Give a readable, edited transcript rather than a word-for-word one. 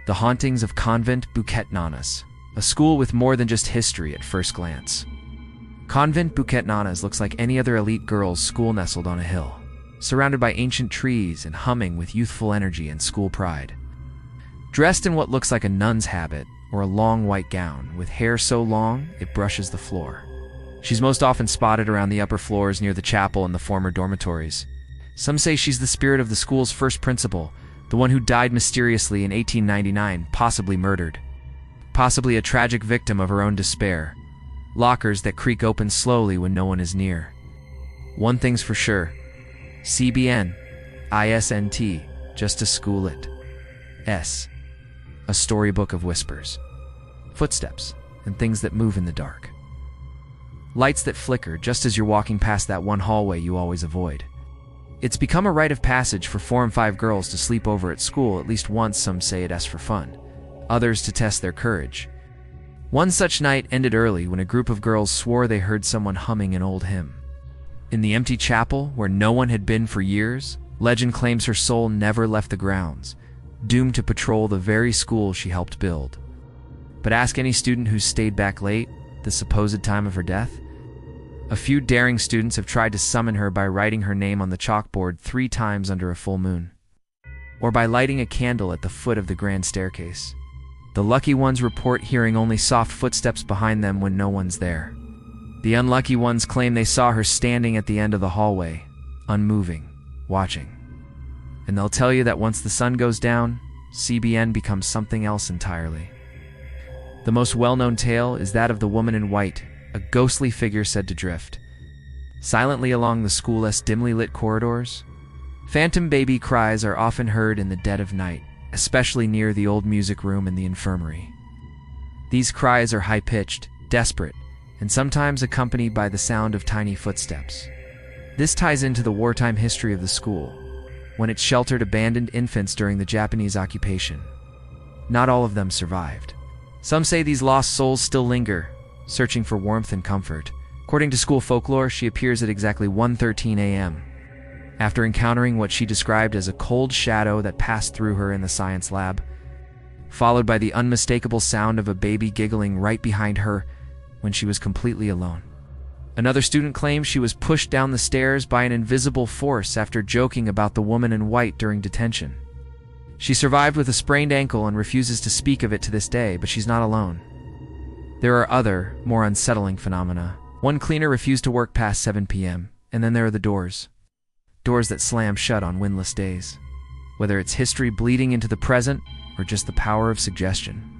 The Hauntings of Convent Bukit Nanas, a school with more than just history at first glance. Convent Bukit Nanas looks like any other elite girls' school nestled on a hill, surrounded by ancient trees and humming with youthful energy and school pride. Dressed in what looks like a nun's habit or a long white gown, with hair so long it brushes the floor. She's most often spotted around the upper floors near the chapel and the former dormitories. Some say she's the spirit of the school's first principal, the one who died mysteriously in 1899, possibly murdered. Possibly a tragic victim of her own despair. Lockers that creak open slowly when no one is near. One thing's for sure. CBN, ISNT, just a school it. S. A storybook of whispers, footsteps, and things that move in the dark. Lights that flicker just as you're walking past that one hallway you always avoid. It's become a rite of passage for 4 and 5 girls to sleep over at school at least once. Some say it's for fun, others to test their courage. One such night ended early when a group of girls swore they heard someone humming an old hymn. In the empty chapel, where no one had been for years, legend claims her soul never left the grounds, doomed to patrol the very school she helped build. But ask any student who's stayed back late, the supposed time of her death. A few daring students have tried to summon her by writing her name on the chalkboard 3 times under a full moon, or by lighting a candle at the foot of the grand staircase. The lucky ones report hearing only soft footsteps behind them when no one's there. The unlucky ones claim they saw her standing at the end of the hallway, unmoving, watching. And they'll tell you that once the sun goes down, CBN becomes something else entirely. The most well-known tale is that of the woman in white, a ghostly figure said to drift silently along the school's dimly lit corridors. Phantom baby cries are often heard in the dead of night, especially near the old music room and the infirmary. These cries are high-pitched, desperate, and sometimes accompanied by the sound of tiny footsteps. This ties into the wartime history of the school, when it sheltered abandoned infants during the Japanese occupation. Not all of them survived. Some say these lost souls still linger, searching for warmth and comfort. According to school folklore, she appears at exactly 1:13 a.m. after encountering what she described as a cold shadow that passed through her in the science lab, followed by the unmistakable sound of a baby giggling right behind her when she was completely alone. Another student claims she was pushed down the stairs by an invisible force after joking about the woman in white during detention. She survived with a sprained ankle and refuses to speak of it to this day, but she's not alone. There are other, more unsettling phenomena. One cleaner refused to work past 7 p.m., and then there are the doors. Doors that slam shut on windless days. Whether it's history bleeding into the present, or just the power of suggestion.